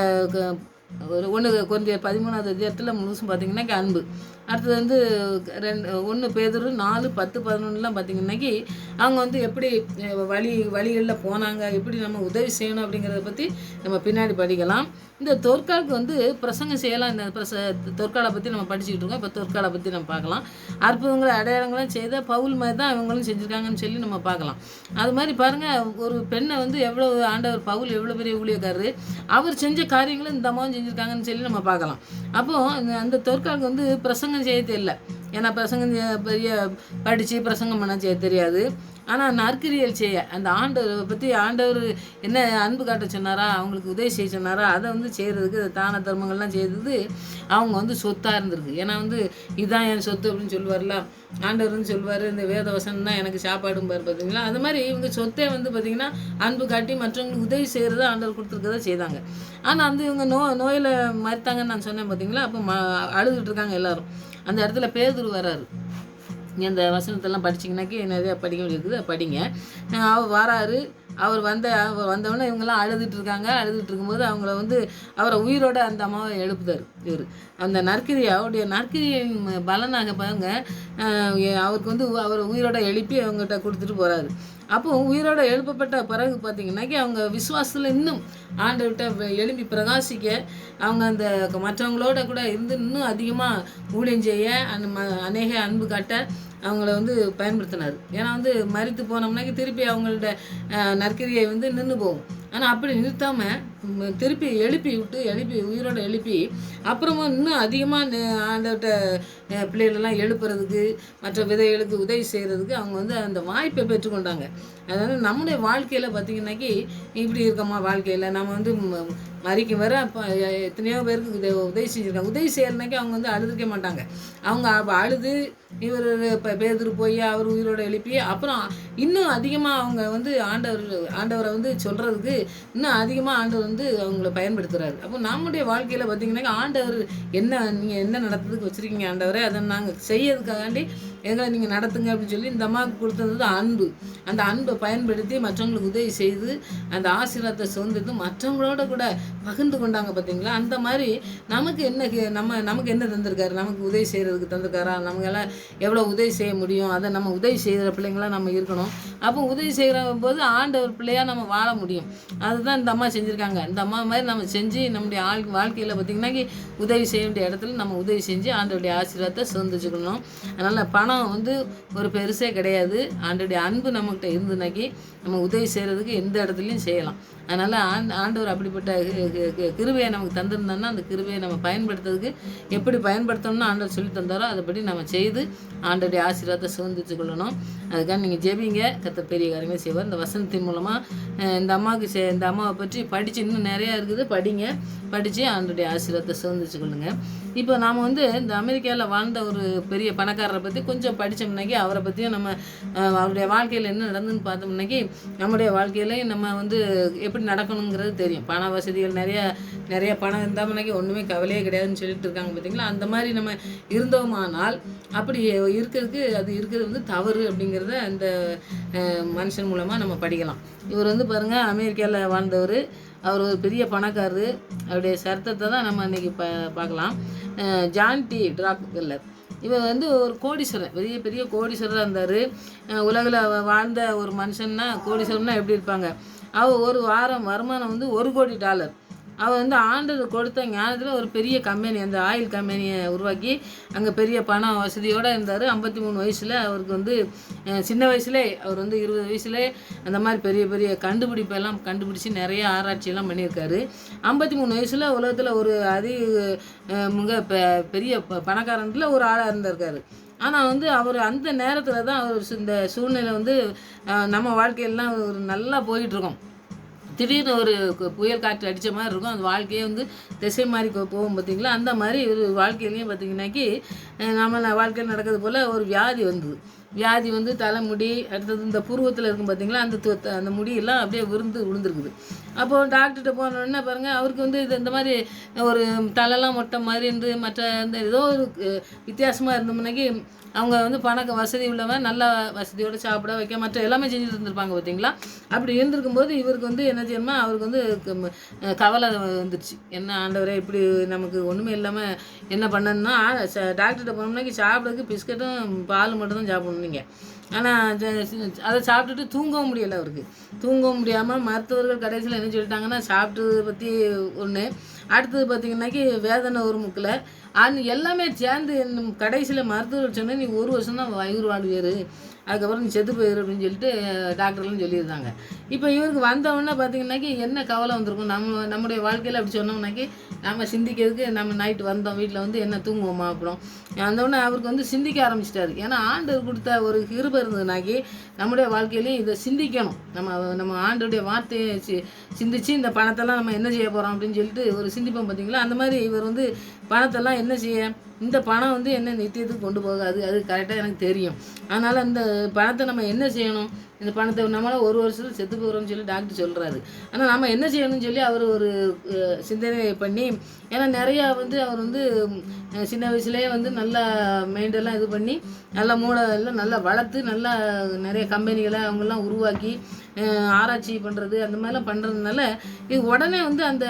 ஒரு 1 கொரிந்தியர் 13வது அதிகாரத்தில் முழுசும் பார்த்திங்கன்னாக்கி அன்பு. அடுத்தது வந்து 1 பேதுரு 4:10-11 பார்த்திங்கன்னாக்கி அவங்க வந்து எப்படி வழிகளில் போனாங்க, எப்படி நம்ம உதவி செய்யணும் அப்படிங்கிறத பற்றி நம்ம பின்னாடி படிக்கலாம். இந்த தொற்காலுக்கு வந்து பிரசங்கம் செய்யலாம். இந்த தொற்காலை பற்றி நம்ம படிச்சுக்கிட்டு இருக்கோம். இப்போ தொற்காலை பற்றி நம்ம பார்க்கலாம். அற்புதங்களை அடையாளங்களும் செய்த பவுல் மாதிரி தான் இவங்களும் செஞ்சுருக்காங்கன்னு சொல்லி நம்ம பார்க்கலாம். அது மாதிரி பாருங்கள், ஒரு பெண்ணை வந்து எவ்வளோ ஆண்டவர் பவுல் எவ்வளோ பெரிய ஊழியக்காரரு, அவர் செஞ்ச காரியங்களும் இந்த அம்மாவும் செஞ்சுருக்காங்கன்னு சொல்லி நம்ம பார்க்கலாம். அப்போது அந்த தொற்காலுக்கு வந்து பிரசங்கம் செய்ய தெரியல. ஏன்னா பிரசங்கம் பெரிய படித்து பிரசங்கம் பண்ண செய்ய தெரியாது. ஆனால் நற்கிரியல் செய்ய அந்த ஆண்டவரை பற்றி ஆண்டவர் என்ன அன்பு காட்ட சொன்னாரா, அவங்களுக்கு உதவி செய்ய சொன்னாரா, அதை வந்து செய்கிறதுக்கு தான தர்மங்கள்லாம் செய்கிறது அவங்க வந்து சொத்தாக இருந்திருக்கு. ஏன்னா வந்து இதுதான் என் சொத்து அப்படின்னு சொல்லுவார்ல ஆண்டவர் வந்து சொல்லுவார், இந்த வேத வசனம் தான் எனக்கு சாப்பாடும் பாரு பார்த்தீங்களா. அது மாதிரி இவங்க சொத்தை வந்து பார்த்திங்கன்னா அன்பு காட்டி மற்றவங்களுக்கு உதவி செய்கிறத ஆண்டவர் கொடுத்துருக்கதை செய்தாங்க. ஆனால் வந்து இவங்க நோயில் மறுத்தாங்கன்னு நான் சொன்னேன் பார்த்தீங்களா. அப்போ அழுதுகிட்டு இருக்காங்க எல்லோரும். அந்த இடத்துல பேதுரு வராரு. நீங்கள் அந்த வசனத்தெல்லாம் படிச்சிங்கனாக்கி நிறையா படிக்க வேண்டியிருக்குது, படிங்க. அவர் வராரு. அவர் வந்தவொடனே இவங்கெல்லாம் அழுதுட்டு இருக்கும்போது அவங்கள வந்து அவரை உயிரோட அந்த அம்மாவை எழுப்புதார். இவர் அந்த அவருடைய நற்கிரியின் பலனாக பாருங்க, அவருக்கு வந்து அவரை உயிரோட எழுப்பி அவங்ககிட்ட கொடுத்துட்டு போகிறாரு. அப்போது உயிரோட எழுப்பப்பட்ட பிறகு பார்த்திங்கனாக்கி அவங்க விசுவாசத்தில் இன்னும் ஆண்டவர்கிட்ட எழும்பி பிரகாசிக்க அவங்க அந்த மற்றவங்களோட கூட இருந்து இன்னும் அதிகமாக ஊழியம் செய்ய அநேக அன்பு காட்ட அவங்கள வந்து பயன்படுத்தினார். ஏன்னா வந்து மரித்து போனோம்னாக்கி திருப்பி அவங்களோட நற்கிரியை வந்து நின்று போகும். ஆனால் அப்படி நிறுத்தாமல் திருப்பி எழுப்பி விட்டு உயிரோடு எழுப்பி அப்புறமா இன்னும் அதிகமாக ஆண்டவர்கிட்ட பிள்ளைகளெல்லாம் எழுப்புறதுக்கு மற்ற விதைகளுக்கு உதவி செய்கிறதுக்கு அவங்க வந்து அந்த வாய்ப்பை பெற்றுக்கொண்டாங்க. அதனால் நம்முடைய வாழ்க்கையில் பார்த்திங்கன்னாக்கி இப்படி இருக்கோமா வாழ்க்கையில் நம்ம வந்து மறிக்கும் வர எத்தனையோ பேருக்கு உதவி செஞ்சுருக்காங்க. உதவி செய்யறதுனாக்கி அவங்க வந்து அழுதுக்க மாட்டாங்க. அவங்க அழுது இவர் இப்போ பேதுரு போய் அவர் உயிரோடு எழுப்பி அப்புறம் இன்னும் அதிகமாக அவங்க வந்து ஆண்டவரை வந்து சொல்கிறதுக்கு இன்னும் அதிகமாக ஆண்டவர் வந்து அவங்கள பயன்படுத்துகிறாரு. அப்போ நம்முடைய வாழ்க்கையில் பார்த்திங்கன்னாக்கா ஆண்டவர் நீங்கள் என்ன நடத்துறதுக்கு வச்சுருக்கீங்க ஆண்டவரை, அதை நாங்கள் செய்யறதுக்காண்டி எங்களை நீங்கள் நடத்துங்க அப்படின்னு சொல்லி இந்த அம்மாவுக்கு கொடுத்தது அன்பு. அந்த அன்பை பயன்படுத்தி மற்றவங்களுக்கு உதவி செய்து அந்த ஆசீர்வாதத்தை சுதந்திரத்து மற்றவங்களோட கூட பகிர்ந்து கொண்டாங்க பார்த்தீங்களா. அந்த மாதிரி நமக்கு என்ன தந்திருக்காரு, நமக்கு உதவி செய்கிறதுக்கு தந்திருக்காரா, நமக்கெல்லாம் எவ்வளோ உதவி செய்ய முடியும், அதை நம்ம உதவி செய்கிற பிள்ளைங்களாம் நம்ம இருக்கணும். அப்போ உதவி செய்கிற போது ஆண்டவர் பிள்ளையாக நம்ம வாழ முடியும். அதுதான் இந்த அம்மா செஞ்சுருக்காங்க. இந்த அம்மா மாதிரி நம்ம செஞ்சு நம்முடைய வாழ்க்கையில் பார்த்திங்கன்னா உதவி செய்ய வேண்டிய இடத்துல நம்ம உதவி செஞ்சு ஆண்டவருடைய ஆசீர்வாதத்தை சுதந்திரிச்சுக்கணும். அதனால் பணம் வந்து ஒரு பெருசே கிடையாது. ஆண்டவருடைய அன்பு நம்மகிட்ட இருந்துனாக்கி நம்ம உதவி செய்கிறதுக்கு எந்த இடத்துலையும் செய்யலாம். அதனால் ஆண்டவர் அப்படிப்பட்ட கிருபையை நமக்கு தந்திருந்தோம்னா அந்த கிருபையை நம்ம பயன்படுத்துறதுக்கு எப்படி பயன்படுத்தணும்னு ஆண்டவர் சொல்லி தந்தாரோ அதுபடி நம்ம செய்து ஆண்டவருடைய ஆசீர்வாதத்தை சுதந்திரிச்சு கொள்ளணும். அதுக்காக நீங்கள் ஜெபிங்க, கர்த்தர் பெரிய காரியமே செய்வார். இந்த வசனத்தின் மூலமாக இந்த அம்மாவை பற்றி படித்து இன்னும் நிறையா இருக்குது, படித்து ஆண்டவருடைய ஆசீர்வாதத்தை சுதந்திரிச்சு கொள்ளுங்கள். இப்போ நாம் வந்து இந்த அமெரிக்காவில் வாழ்ந்த ஒரு பெரிய பணக்காரரை பற்றி கொஞ்சம் படித்தோம்னாக்கி அவரை பற்றியும் நம்ம அவருடைய வாழ்க்கையில் என்ன நடந்துன்னு பார்த்தோம்னாக்கி நம்முடைய வாழ்க்கையிலையும் நம்ம வந்து எப்படி நடக்கணுங்கிறது தெரியும். பண வசதிகள் நிறைய பணம் இருந்தாமனாக்கி ஒன்றுமே கவலையே கிடையாதுன்னு சொல்லிட்டு இருக்காங்க பார்த்தீங்களா. அந்த மாதிரி நம்ம இருந்தோமானால் அப்படி இருக்கிறது வந்து தவறு அப்படிங்கிறத அந்த மனுஷன் மூலமாக நம்ம படிக்கலாம். இவர் வந்து பாருங்கள் அமெரிக்காவில் வாழ்ந்தவர், அவர் ஒரு பெரிய பணக்காரரு. அவருடைய சரித்திரத்தை தான் நம்ம இன்றைக்கி பார்க்கலாம். ஜான் டி ராக்ஃபெல்லர் இவர் வந்து ஒரு கோடீஸ்வரன், பெரிய கோடீஸ்வரராக இருந்தார். உலகில் வாழ்ந்த ஒரு மனுஷன்னா கோடீஸ்வரன்னா எப்படி இருப்பாங்க, அவர் ஒரு வாரம் வருமானம் வந்து $1 கோடி. அவர் வந்து ஆண்டவர் கொடுத்த ஞானத்தில் ஒரு பெரிய கம்பெனி, அந்த ஆயில் கம்பெனியை உருவாக்கி அங்கே பெரிய பண வசதியோடு இருந்தார். 53 வயசில் அவருக்கு வந்து சின்ன வயசுலே அவர் வந்து 20 வயசுலே அந்த மாதிரி பெரிய கண்டுபிடிப்பெல்லாம் கண்டுபிடிச்சி நிறைய ஆராய்ச்சியெல்லாம் பண்ணியிருக்காரு. 53 வயசில் உலகத்தில் ஒரு மிக பெரிய பணக்காரன்ல ஒரு ஆளாக இருந்திருக்காரு. ஆனால் வந்து அவர் அந்த நேரத்தில் தான் அவர் இந்த சூழ்நிலை வந்து நம்ம வாழ்க்கையெல்லாம் ஒரு நல்லா போயிட்டுருக்கோம். திடீர்னு ஒரு புயல் காற்று அடித்த மாதிரி இருக்கும், அந்த வாழ்க்கையே வந்து திசை மாறி போகும் பார்த்திங்களா. அந்த மாதிரி ஒரு வாழ்க்கையிலையும் பார்த்திங்கனாக்கி நம்ம வாழ்க்கையில் நடக்கிறது போல் ஒரு வியாதி வந்து தலைமுடி, அடுத்தது இந்த புருவத்தில் இருக்கும் பார்த்திங்களா, அந்த முடியெல்லாம் அப்படியே விழுந்துருக்குது. அப்போது டாக்டர்கிட்ட போனோடனே பாருங்கள் அவருக்கு வந்து இந்த மாதிரி ஒரு தலைலாம் மொட்டை மாதிரி இருந்து மற்ற இந்த ஏதோ ஒரு வித்தியாசமாக இருந்தோம்னாக்கி அவங்க வந்து வசதி உள்ளவன் நல்ல வசதியோடு சாப்பிட வைக்க மற்ற எல்லாமே செஞ்சுட்டு இருந்திருப்பாங்க பார்த்தீங்களா. அப்படி இருந்திருக்கும்போது இவருக்கு வந்து என்ன செய்யணுமா, அவருக்கு வந்து கவலை வந்துடுச்சு. என்ன ஆண்டவரே இப்படி நமக்கு ஒன்றுமே இல்லாமல் என்ன பண்ணணும்னா டாக்டர்கிட்ட போனோம்னாக்கி சாப்பிட்றதுக்கு பிஸ்கட்டும் பால் மட்டும் தான் சாப்பிடணும் நீங்கள். ஆனால் அதை சாப்பிட்டுட்டு தூங்கவும் முடியலை. அவருக்கு தூங்கவும் முடியாமல் மருத்துவர்கள் கடைசியில் என்ன சொல்லிட்டாங்கன்னா சாப்பிட்டதை பற்றி ஒன்று, அடுத்தது பார்த்திங்கனாக்கி வேதனை ஒரு முக்கில் எல்லாமே சேர்ந்து கடைசியில் மருத்துவர்கள் சொன்னால் நீ 1 வருஷம் தான் உயிர் வாழ்வேறு, அதுக்கப்புறம் நீ செத்து போயிரு அப்படின்னு சொல்லிட்டு டாக்டர்லாம் சொல்லியிருந்தாங்க. இப்போ இவருக்கு வந்தவொடனே பார்த்திங்கனாக்கி என்ன கவலை வந்திருக்கும், நம்முடைய வாழ்க்கையில் அப்படி சொன்னோம்னாக்கி நம்ம சிந்திக்கிறதுக்கு நம்ம நைட்டு வந்தோம் வீட்டில் வந்து என்ன தூங்குவோமா, அப்புறம் வந்தோடனே அவருக்கு வந்து சிந்திக்க ஆரம்பிச்சிட்டாரு. ஏன்னா ஆண்டவர் கொடுத்த ஒரு கிருபை இருந்ததுனாக்கி நம்முடைய வாழ்க்கையிலையும் இதை சிந்திக்கணும். நம்ம ஆண்டோடைய வார்த்தையை சிந்திச்சு இந்த பணத்தெல்லாம் நம்ம என்ன செய்ய போகிறோம் அப்படின்னு சொல்லிட்டு ஒரு சிந்திப்போம் பார்த்திங்களா. அந்த மாதிரி இவர் வந்து பணத்தெல்லாம் என்ன செய்ய, இந்த பணம் வந்து என்ன நித்தியத்துக்கு கொண்டு போகாது, அது கரெக்டாக எனக்கு தெரியும். அதனால் இந்த பணத்தை நம்ம என்ன செய்யணும், இந்த பணத்தை நம்மளால் 1 வருஷத்தில் செத்து போகிறோம்னு சொல்லி டாக்டர் சொல்கிறாரு. ஆனால் நம்ம என்ன செய்யணும்னு சொல்லி அவர் ஒரு சிந்தனை பண்ணி, ஏன்னா நிறையா வந்து அவர் வந்து சின்ன வயசுலேயே வந்து நல்லா மைண்டெல்லாம் இது பண்ணி நல்லா மூளை எல்லாம் நல்லா வளர்த்து நல்லா நிறைய கம்பெனிகளை அவங்கெல்லாம் உருவாக்கி ஆராய்ச்சி பண்ணுறது அந்த மாதிரிலாம் பண்ணுறதுனால இது உடனே வந்து அந்த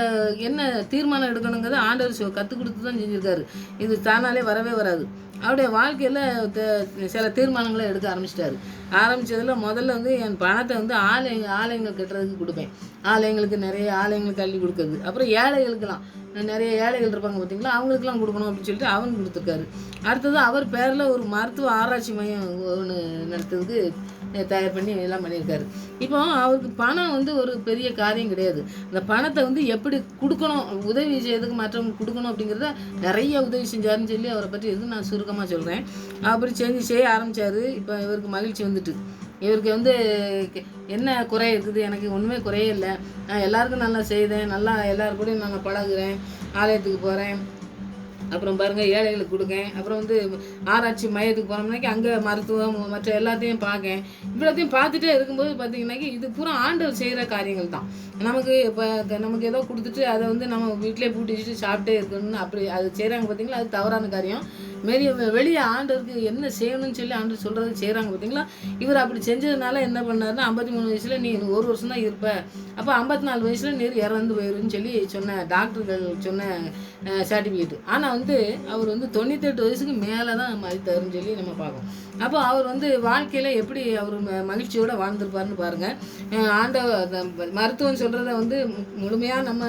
என்ன தீர்மானம் எடுக்கணுங்கிறத ஆண்டவர் கற்றுக் கொடுத்து தான் செஞ்சுருக்காரு. இது தானாலே வரவே வராது. அவருடைய வாழ்க்கையில் சில தீர்மானங்களை எடுக்க ஆரம்பித்ததில் முதல்ல வந்து என் பணத்தை வந்து ஆலயங்கள் கட்டுறதுக்கு கொடுப்பேன், ஆலயங்களுக்கு நிறைய ஆலயங்களுக்கு அள்ளி கொடுக்குறது, அப்புறம் ஏழைகளுக்கெல்லாம் நிறைய ஏழைகள் இருப்பாங்க பார்த்திங்களா, அவங்களுக்குலாம் கொடுக்கணும் அப்படின்னு சொல்லிட்டு அவனுக்கு கொடுத்துருக்காரு. அடுத்தது அவர் பேரில் ஒரு மருத்துவ ஆராய்ச்சி மையம் ஒன்று நடத்துறதுக்கு தயார் பண்ணி எல்லாம் பண்ணியிருக்காரு. இப்போ அவருக்கு பணம் வந்து ஒரு பெரிய காரியம் கிடையாது. அந்த பணத்தை வந்து எப்படி கொடுக்கணும், உதவி செய்யறதுக்கு மற்றவங்களுக்கு கொடுக்கணும் அப்படிங்கிறத நிறைய உதவி செஞ்சாருன்னு சொல்லி அவரை பற்றி எதுவும் நான் சுருக்கமாக சொல்கிறேன். அப்படி செய்ய ஆரம்பித்தார். இப்போ இவருக்கு மகிழ்ச்சி வந்துட்டு, இவருக்கு வந்து என்ன குறை இருக்குது, எனக்கு ஒன்றுமே குறையே இல்லை, நான் எல்லாருக்கும் நல்லா செய்தேன், நல்லா எல்லாரும் கூடயும் நான் பழகுறேன், ஆலயத்துக்கு போகிறேன், அப்புறம் பாருங்கள் ஏழைகளுக்கு கொடுக்கேன், அப்புறம் வந்து ஆராய்ச்சி மையத்துக்கு போனோம்னாக்கி அங்கே மருத்துவம் மற்ற எல்லாத்தையும் பார்க்கேன். இவ்வளோத்தையும் பார்த்துட்டே இருக்கும்போது பார்த்தீங்கன்னாக்கி இது பூரா ஆண்டவர் செய்கிற காரியங்கள் தான். நமக்கு இப்போ நமக்கு ஏதோ கொடுத்துட்டு அதை வந்து நம்ம வீட்டிலே பூட்டி வச்சுட்டு சாப்பிட்டே இருக்கணும்னு அப்படி அது செய்கிறாங்க பார்த்தீங்களா, அது தவறான காரியம். வெளியே ஆண்டவருக்கு என்ன செய்யணும்னு சொல்லி ஆண்டவர் சொல்கிறது செய்கிறாங்க பார்த்தீங்களா. இவர் அப்படி செஞ்சதுனால என்ன பண்ணாருன்னா, 53 வயசில் நீ 1 வருஷம் தான் இருப்ப, அப்போ 54 வயசில் நீர் இறந்து போயிருன்னு சொல்லி சொன்ன டாக்டர்கள் சொன்ன சர்டிஃபிகேட். ஆனால் வந்து அவர் வந்து 98 வயசுக்கு மேலே தான் மறித்தாருன்னு சொல்லி நம்ம பார்க்கோம். அப்போ அவர் வந்து வாழ்க்கையில் எப்படி அவர் மகிழ்ச்சியோடு வாழ்ந்துருப்பாருன்னு பாருங்கள். மருத்துவம் சொல்கிறத வந்து முழுமையாக நம்ம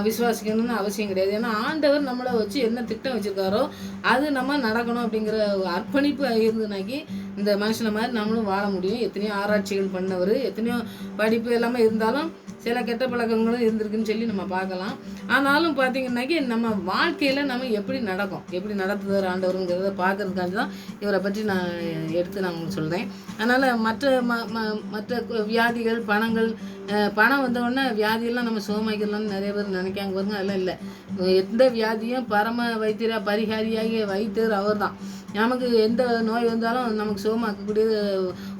விசுவாசிக்கணும்னு அவசியம் கிடையாது. ஏன்னா ஆண்டவர் நம்மளை வச்சு என்ன திட்டம் வச்சுருக்காரோ அது நம்ம நடக்கணும் அப்படிங்கிற அர்ப்பணிப்பு இருந்துனாக்கி இந்த மனுஷனை மாதிரி நம்மளும் வாழ முடியும். எத்தனையோ ஆராய்ச்சிகள் பண்ணவர், எத்தனையோ படிப்பு எல்லாமே இருந்தாலும் சில கெட்ட பழக்கங்களும் இருந்திருக்குன்னு சொல்லி நம்ம பார்க்கலாம். ஆனாலும் பார்த்திங்கன்னாக்கி நம்ம வாழ்க்கையில் நம்ம எப்படி நடத்துவார் ஆண்டவருங்கிறத பார்க்கறதுக்காண்டி தான் இவரை பற்றி நான் எடுத்து நான் உங்களுக்கு சொல்கிறேன். அதனால் மற்ற வியாதிகள் பணம் வந்தவுடனே வியாதியெல்லாம் நம்ம சுகமாக்கிடலாம்னு நிறைய பேர் நினைக்காங்க பாருங்க. அதெல்லாம் இல்லை. எந்த வியாதியும் பரம வைத்தியரா பரிகாரியாகிய வைத்தியர் அவர் தான். நமக்கு எந்த நோய் வந்தாலும் நமக்கு சுகமாக்கக்கூடிய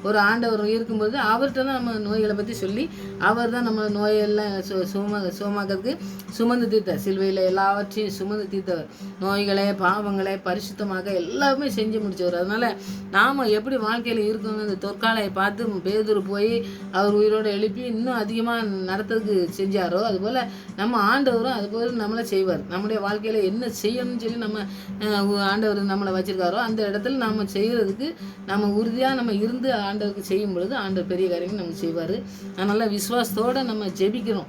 ஒரு ஆண்டவர் இருக்கும்போது அவர்கிட்ட தான் நம்ம நோய்களை பற்றி சொல்லி அவர் தான் நம்ம நோயெல்லாம் சுகமாக்கிறதுக்கு சுமந்து தீர்த்தார். சிலுவையில் எல்லாவற்றையும் சுமந்து தீர்த்தவர். நோய்களை பாவங்களை பரிசுத்தமாக எல்லாமே செஞ்சு முடித்தவர். அதனால் நாம் எப்படி வாழ்க்கையில் இருக்கோங்க, இந்த தொற்காலையை பார்த்து பேதுரு போய் அவர் உயிரோடு எழுப்பி இன்னும் அதிகமாக நடத்துறதுக்கு செஞ்சாரோ அதுபோல் நம்ம ஆண்டவரும் அதுபோல் நம்மளை செய்வார். நம்முடைய வாழ்க்கையில் என்ன செய்யணும்னு சொல்லி நம்ம ஆண்டவர் நம்மளை வச்சுருக்காரோ அந்த இடத்துல நாம் செய்கிறதுக்கு நம்ம உறுதியாக நம்ம இருந்து ஆண்டவருக்கு செய்யும் பொழுது ஆண்டவர் பெரிய காரியங்கள் நம்ம செய்வார். அதனால் விசுவாசத்தோடு நம்ம ஜெபிக்கணும்.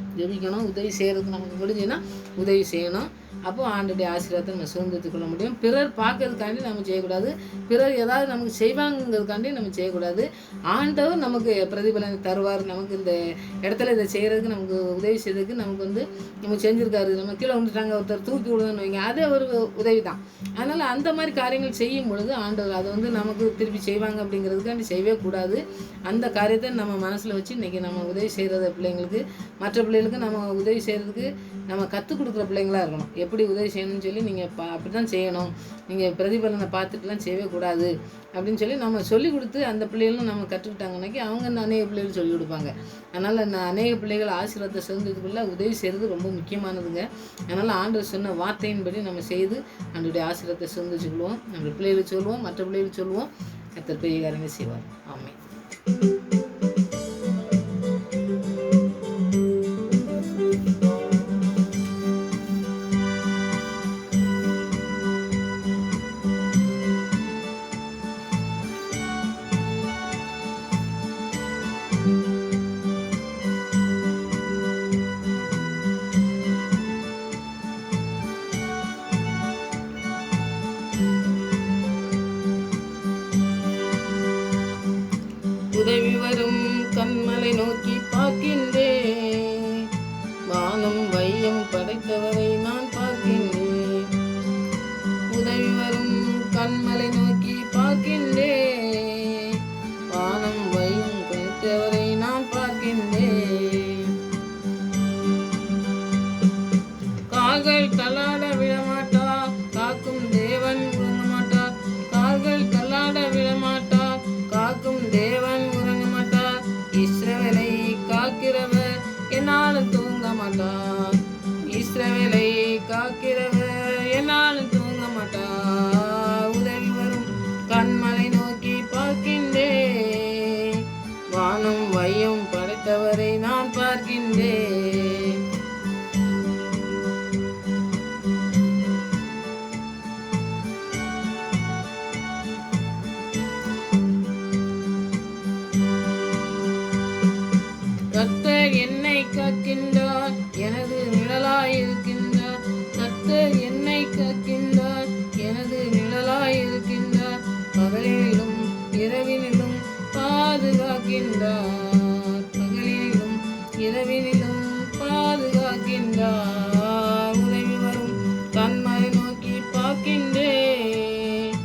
உதவி செய்கிறதுக்கு நமக்கு முடிஞ்சுன்னா உதவி செய்யணும். அப்போது ஆண்டோடைய ஆசீர்வாதத்தை நம்ம சுதந்திரத்துக் கொள்ள முடியும். பிறர் பார்க்கறதுக்காண்டி நம்ம செய்யக்கூடாது, பிறர் ஏதாவது நமக்கு செய்வாங்கிறதுக்காண்டி நம்ம செய்யக்கூடாது. ஆண்டவர் நமக்கு பிரதிபலனை தருவார். நமக்கு இந்த இடத்துல இதை செய்கிறதுக்கு நமக்கு உதவி செய்யறதுக்கு நமக்கு வந்து நம்ம செஞ்சுருக்காரு. நம்ம கீழே வந்துட்டாங்க, ஒருத்தர் தூக்கி விடுதுன்னு வைங்க, அதே ஒரு உதவி தான். அதனால் அந்த மாதிரி காரியங்கள் செய்யும் பொழுது ஆண்டவர் அதை வந்து நமக்கு திருப்பி செய்வாங்க அப்படிங்கிறதுக்காண்டி செய்யவே கூடாது. அந்த காரியத்தை நம்ம மனசில் வச்சு இன்றைக்கி நம்ம உதவி செய்கிறத பிள்ளைங்களுக்கு, மற்ற பிள்ளைகளுக்கு நம்ம உதவி செய்கிறதுக்கு நம்ம கற்றுக் கொடுக்குற பிள்ளைங்களாக இருக்கணும். எப்படி உதவி செய்யணும்னு சொல்லி நீங்கள் அப்படி தான் செய்யணும், நீங்கள் பிரதிபலனை பார்த்துட்டுலாம் செய்யவே கூடாது அப்படின்னு சொல்லி நம்ம சொல்லிக் கொடுத்து அந்த பிள்ளைகளும் நம்ம கற்றுக்கிட்டாங்கன்னாக்கி அவங்க அநேக பிள்ளைகள் சொல்லிக் கொடுப்பாங்க. அதனால் அநேக பிள்ளைகள் ஆசீர்வாதத்தை சேர்ந்ததுக்குள்ளே உதவி செய்கிறது ரொம்ப முக்கியமானதுங்க. அதனால் ஆண்டவர் சொன்ன வார்த்தையின்படி நம்ம செய்து ஆண்டவருடைய ஆசீர்வாதத்தை சேர்ந்து வச்சுக்குவோம். நம்ம பிள்ளைகளுக்கு சொல்லுவோம், மற்ற பிள்ளைகளுக்கு சொல்லுவோம். கர்த்தர் பெரிய காரியங்கள் செய்வார். ஆமென். உதவி வரும் கண்மலை நோக்கி பார்க்கின்றேன், வானம் வையம் படைத்தவரை நான் பார்க்கின்றேன். உதவி வரும் கண்மலை நோக்கி பார்க்கின்றேன், வானம் வையம் படைத்தவரை நான் பார்க்கின்றேன். கால்கள் தள்ளாட விடமாட்டா, காக்கும் தேவன் உறங்க மாட்டார். கால்கள் தள்ளாட விடமாட்டா, காக்கும் தேவன் உறங்க மாட்டார். இஸ்ரவேலை காக்கிறவர் என்னாலும் தூங்க மாட்டார். இஸ்ரவேலை காக்கிறவர் என்னாலும் தூங்க மாட்டார். உதவி வரும் கண்மலை நோக்கி பார்க்கின்றேன், வானம் வையம் படைத்தவரை நான் பார்க்கின்றேன். கர்த்தர் என்னை காக்கின்றார், எனது நிழலாயிருக்கின்றார். கர்த்தர் என்னை காக்கின்றார், எனது நிழலாயிருக்கின்றார். பகலிலும் இரவிலும் பாதுகாக்கின்றார். காக்கின்றார், பகலிலும் இரவினிலும் பாதுகாக்கின்றார். உதவி வரும் கண்மலை நோக்கி பார்க்கின்றேன்,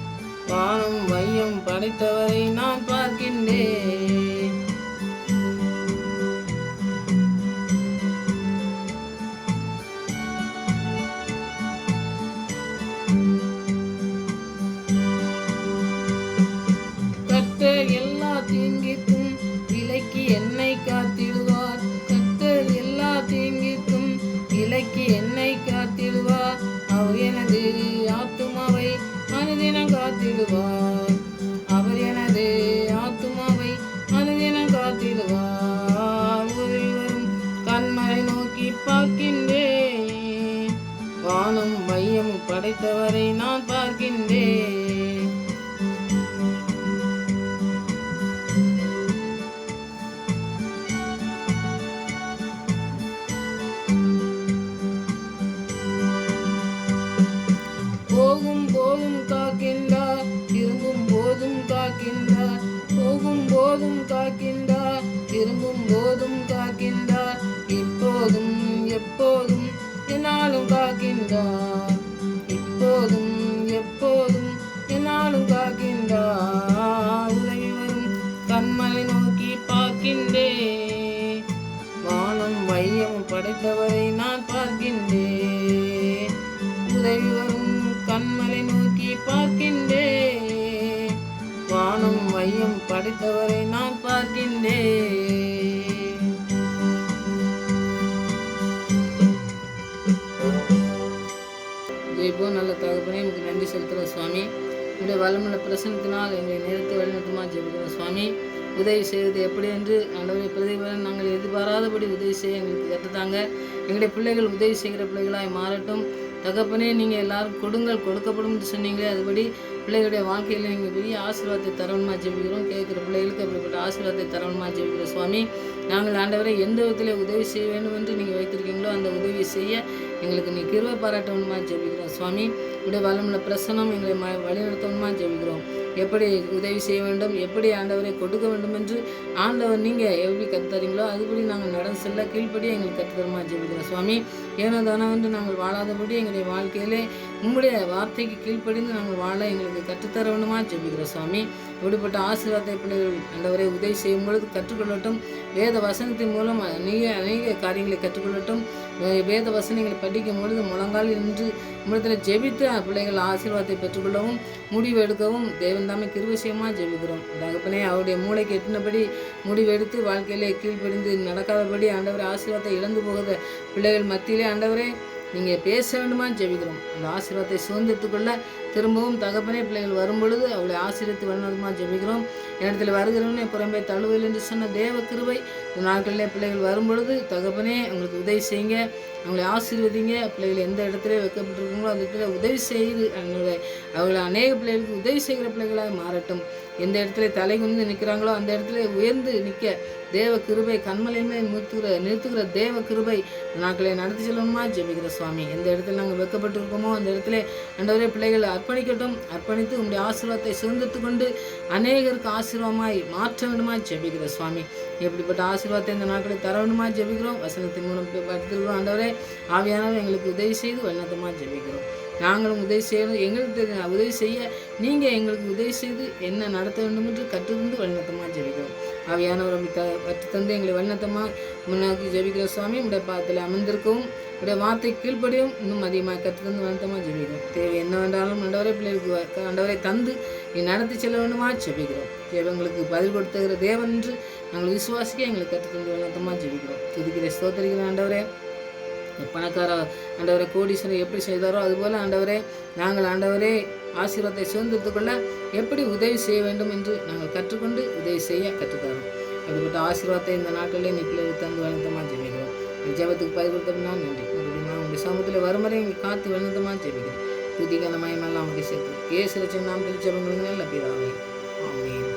வானம் வையம் படைத்தவரை நான் பார்க்கின்றேன். கர்த்தர் எல்லா தீங்கிற்கும் விலக்கி என்னை காத்திடுவார், கர்த்தர் எல்லா தீங்கிற்கும் விலக்கி என்னை காத்திடுவார். அவர் எனது ஆத்துமாவை அனுதினம் காத்திடுவார், அவர் எனது ஆத்துமாவை அனுதினம் காத்திடுவார். உதவி வரும் கண்மலை நோக்கி பார்க்கின்றேன், வானம் மையம் படைத்தவரை நான் பார்க்கின்றேன். போகும் போதும் காக்கின்றார், திரும்பும் போதும் காக்கின்றார், போகும் போதும் காக்கின்றார், திரும்பும் போதும் காக்கின்றார். இப்போதும் எப்போதும் என்னாலும் காக்கின்றார், இப்போதும் எப்போதும் என்னாலும் காக்கின்றார். உதவி வரும் கண்மலை நோக்கி பார்க்கின்றேன், வானம் வையம் படைத்தவரை நான் பார்க்கின்றேன். உதவி வரும் கண்மலை நோக்கி பார்க்கின்றேன், வானம் வையம் படைத்தவரை நான் பார்க்கின்றேன். ஜெய்போ நல்ல தகப்பனே, எனக்கு நன்றி செலுத்துகிறோம் சுவாமி. உடைய வளமுள்ள பிரசனத்தினால் எங்களை நிறுத்தி வழிநடத்துமா ஜெபிக்கிறோம் சுவாமி. உதவி செய்வது எப்படி என்று ஆண்டவரை பிரதிபலன் நாங்கள் எதிர்பாராதபடி உதவி செய்ய எங்களுக்கு கற்றுத்தாங்க. எங்களுடைய பிள்ளைகள் உதவி செய்கிற பிள்ளைகளாய் மாறட்டும். தகப்பனே, நீங்கள் எல்லாரும் கொடுங்கள் கொடுக்கப்படும் என்று சொன்னீங்களே, அதுபடி பிள்ளைகளுடைய வாழ்க்கையில் நீங்கள் பெரிய ஆசீர்வாதத்தை தரணுமா ஜெபிக்கிறோம். கேட்குற பிள்ளைகளுக்கு அப்படிப்பட்ட ஆசீர்வாதத்தை தரணுமா ஜெபிக்கிறோம் சுவாமி. நாங்கள் ஆண்டவரை எந்த விதத்தில் உதவி செய்ய வேண்டும் என்று நீங்கள் வைத்திருக்கீங்களோ அந்த உதவியை செய்ய எங்களுக்கு நீ கிருபை பாராட்டணுமா ஜெபிக்கிறோம் சுவாமி. உடைய வளமுள்ள பிரசனம் எங்களை வழிநடத்தணுமா ஜெபிக்கிறோம். எப்படி உதவி செய்ய வேண்டும், எப்படி ஆண்டவரை கொடுக்க வேண்டும் என்று ஆண்டவர் நீங்கள் எப்படி கற்றுத்தரீங்களோ அதுபடி நாங்கள் நடந்து செல்ல கீழ்ப்படி எங்களுக்கு கற்றுத்தருமா ஜெபிக்கிறோம் சுவாமி. ஏனோ தானோ வந்து நாங்கள் வாழாதபடி எங்களுடைய வாழ்க்கையிலே உங்களுடைய வார்த்தைக்கு கீழ்ப்படிந்து நாங்கள் வாழ எங்களுக்கு கற்றுத்தர வேண்டுமா ஜெபிக்கிறோம் சுவாமி. இப்படிப்பட்ட ஆசீர்வாத பிள்ளைகள் ஆண்டவரை உதவி செய்யும் பொழுது கற்றுக்கொள்ளட்டும். வேத வசனத்தின் மூலம் அநேக காரியங்களை கற்றுக்கொள்ளட்டும். வேத வசனங்களை படிக்கும் பொழுது முழங்காலில் நின்று உம்மிடத்தில் ஜெபித்து பிள்ளைகள் ஆசீர்வாதத்தை பெற்றுக்கொள்ளவும் முடிவு எடுக்கவும் தேவன் தாமே கிருபை செய்யுமா ஜெபிக்கிறோம். தகப்பனே, அவருடைய மூளைக்கு எட்டினபடி முடிவெடுத்து வாழ்க்கையிலே கீழ்ப்படிந்து நடக்காதபடி ஆண்டவரை ஆசீர்வாதத்தை இழந்து போகிற பிள்ளைகள் மத்தியிலே ஆண்டவரே நீங்கள் பேச வேண்டுமா ஜெபிக்கிறோம். அந்த ஆசீர்வாதத்தை சுதந்திரத்துக்குள்ள திரும்பவும் தகப்பனே பிள்ளைகள் வரும்பொழுது அவளை ஆசீர்வதித்து வளர்ந்துமா ஜெபிக்கிறோம். இடத்துல வருகிறவனே புறம்பே தழுவல் என்று சொன்ன தேவ கிருபை இந்த நாட்களிலே பிள்ளைகள் வரும்பொழுது தகப்பனே அவங்களுக்கு உதவி செய்யுங்க, அவங்களை ஆசீர்வதிங்க. பிள்ளைகள் எந்த இடத்துல வைக்கப்பட்டிருக்கீங்களோ அந்த இடத்துல உதவி செய்து அவங்களை அநேக பிள்ளைகளுக்கு உதவி செய்கிற பிள்ளைகளாக மாறட்டும். எந்த இடத்துல தலை குனிந்து நிற்கிறாங்களோ அந்த இடத்துல உயர்ந்து நிற்க தேவ கிருபை கண்மலையுமே நிறுத்துகிற தேவ கிருபை நாட்களை நடத்தி செல்லணுமா ஜெபிக்கிற சுவாமி. எந்த இடத்துல நாங்கள் வைக்கப்பட்டிருக்கோமோ அந்த இடத்துல ஆண்டவரே பிள்ளைகள் அர்ப்பணிக்கட்டும். அர்ப்பணித்து உங்களுடைய ஆசீர்வாதத்தை சுதந்திரத்து கொண்டு அநேகருக்கு ஆசீர்வாதமாய் மாற்ற வேண்டுமா ஜெபிக்கிற சுவாமி. எப்படிப்பட்ட ஆசீர்வாதத்தை இந்த நாட்களை தர வேண்டுமா ஜெபிக்கிறோம். வசனத்தின் மூலம் படுத்திருக்கிறோம். ஆண்டவரே ஆவியானவர் எங்களுக்கு உதவி செய்து வழிநடத்துமா ஜெபிக்கிறோம். நாங்களும் உதவி செய்யணும். எங்களுக்கு உதவி செய்ய நீங்கள் எங்களுக்கு உதவி செய்து என்ன நடத்த வேண்டும் என்று கற்றுருந்து வழிநடத்தமாக ஜெபிக்கிறோம். ஆவியானவர் அப்படி கற்று தந்து எங்களை வழிநடத்தமாக முன்னாடி ஜெபிக்கிற சுவாமி. உடைய பாதத்தில் அமர்ந்திருக்கவும் உடைய வார்த்தை கீழ்ப்படியும் இன்னும் அதிகமாக கற்றுத்தந்து வழிநடத்தமாக ஜெபிக்கிறோம். தேவை என்ன வேண்டாலும் ஆண்டவரை பிள்ளைகளுக்கு ஆண்டவரை தந்து நீ நடத்தி செல்ல வேண்டுமா ஜெபிக்கிறோம். எங்களுக்கு பதில் கொடுத்துகிற தேவன் என்று நாங்கள் விசுவாசிக்க எங்களுக்கு கற்றுத்தந்து வழிநடத்தமாக ஜெபிக்கிறோம். துதிக்கிற ஸ்தோத்திரிக்கிற ஆண்டவரே, பணக்கார ஆண்டவரை கோடீஸ்வரர் எப்படி செய்தாரோ அதுபோல் ஆண்டவரே நாங்கள் ஆண்டவரே ஆசீர்வாதத்தை சுதந்திரத்துக்குள்ள எப்படி உதவி செய்ய வேண்டும் என்று நாங்கள் கற்றுக்கொண்டு உதவி செய்ய கற்றுத்தரோம். அப்படிப்பட்ட ஆசீர்வாதத்தை இந்த நாட்டிலே நிற்கிறது தந்து வழிநடத்தமாக ஜெபிக்கிறோம். ஜெபத்துக்கு பதில் கொடுத்தோம்னா நன்றி. நான் உங்கள் சமூகத்தில் வரும் வரை எங்களுக்கு காத்து வழிநடத்தமாக ஜெபிக்கிறேன். துதிக்க அந்த மயமெல்லாம் நமக்கு சேர்த்து ஏசு ரச்சம் நாம் ஜெபங்களுக்கு நல்ல பிதாவே. ஆமென்.